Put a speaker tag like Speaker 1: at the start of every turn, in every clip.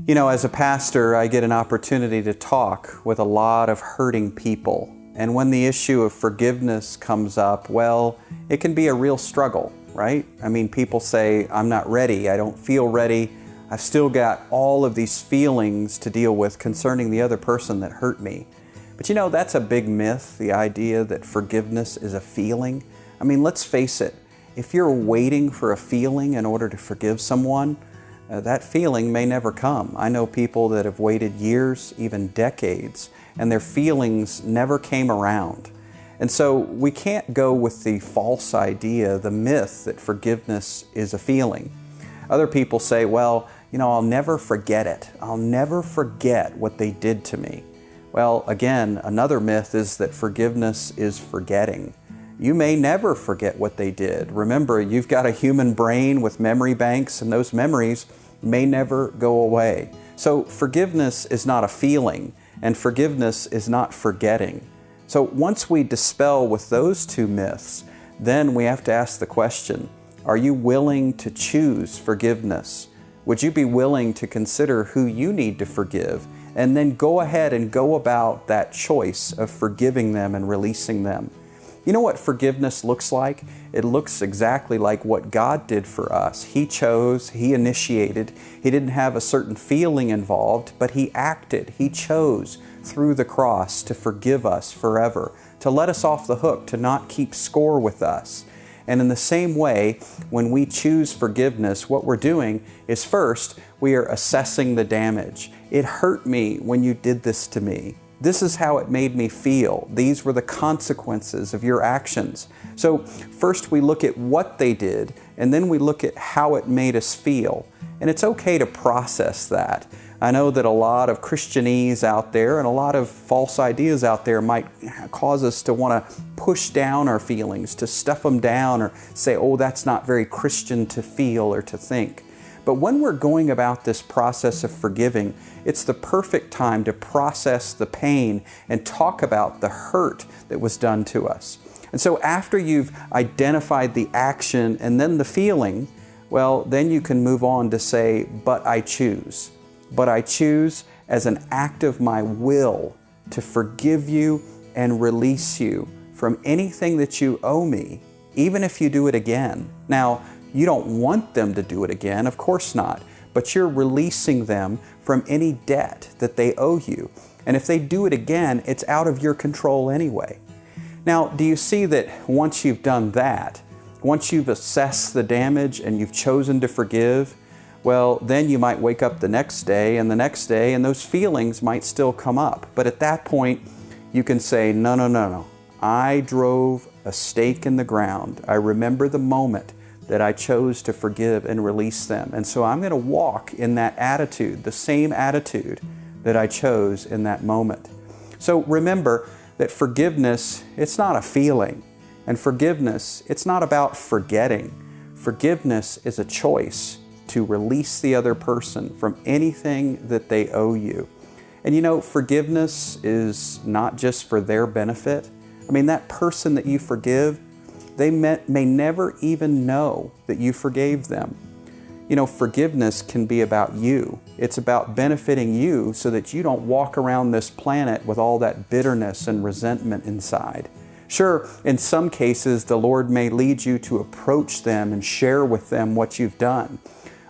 Speaker 1: You know, as a pastor, I get an opportunity to talk with a lot of hurting people. And when the issue of forgiveness comes up, well, it can be a real struggle, right? I mean, people say, I'm not ready, I don't feel ready, I've still got all of these feelings to deal with concerning the other person that hurt me. But you know, that's a big myth, the idea that forgiveness is a feeling. I mean, let's face it, if you're waiting for a feeling in order to forgive someone, that feeling may never come. I know people that have waited years, even decades, and their feelings never came around. And so we can't go with the false idea, the myth that forgiveness is a feeling. Other people say, well, you know, I'll never forget it. I'll never forget what they did to me. Well, again, another myth is that forgiveness is forgetting. You may never forget what they did. Remember, you've got a human brain with memory banks, and those memories may never go away. So forgiveness is not a feeling, and forgiveness is not forgetting. So once we dispel with those two myths, then we have to ask the question, are you willing to choose forgiveness? Would you be willing to consider who you need to forgive, and then go ahead and go about that choice of forgiving them and releasing them? You know what forgiveness looks like? It looks exactly like what God did for us. He chose, He initiated. He didn't have a certain feeling involved, but He acted. He chose through the cross to forgive us forever, to let us off the hook, to not keep score with us. And in the same way, when we choose forgiveness, what we're doing is first, we are assessing the damage. It hurt me when you did this to me. This is how it made me feel. These were the consequences of your actions. So first we look at what they did, and then we look at how it made us feel. And it's okay to process that. I know that a lot of Christianese out there and a lot of false ideas out there might cause us to want to push down our feelings, to stuff them down, or say, oh, that's not very Christian to feel or to think. But when we're going about this process of forgiving, it's the perfect time to process the pain and talk about the hurt that was done to us. And so after you've identified the action and then the feeling, well, then you can move on to say, but I choose. But I choose as an act of my will to forgive you and release you from anything that you owe me, even if you do it again. Now, you don't want them to do it again, of course not, but you're releasing them from any debt that they owe you. And if they do it again, it's out of your control anyway. Now, do you see that once you've done that, once you've assessed the damage and you've chosen to forgive, well, then you might wake up the next day and the next day, and those feelings might still come up. But at that point, you can say, no, no, no, no. I drove a stake in the ground. I remember the moment that I chose to forgive and release them. And so I'm going to walk in that attitude, the same attitude that I chose in that moment. So remember that forgiveness, it's not a feeling. And forgiveness, it's not about forgetting. Forgiveness is a choice to release the other person from anything that they owe you. And you know, forgiveness is not just for their benefit. I mean, that person that you forgive, they may never even know that you forgave them. You know, forgiveness can be about you. It's about benefiting you so that you don't walk around this planet with all that bitterness and resentment inside. Sure, in some cases, the Lord may lead you to approach them and share with them what you've done.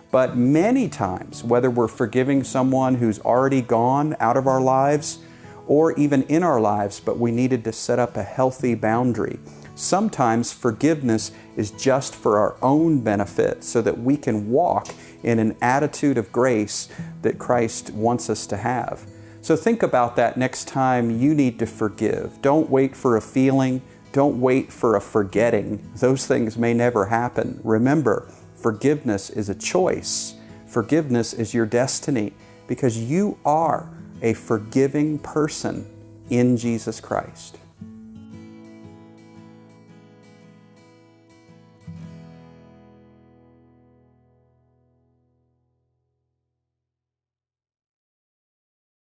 Speaker 1: But many times, whether we're forgiving someone who's already gone out of our lives or even in our lives, but we needed to set up a healthy boundary, sometimes forgiveness is just for our own benefit so that we can walk in an attitude of grace that Christ wants us to have. So think about that next time you need to forgive. Don't wait for a feeling. Don't wait for a forgetting. Those things may never happen. Remember, forgiveness is a choice. Forgiveness is your destiny because you are a forgiving person in Jesus Christ.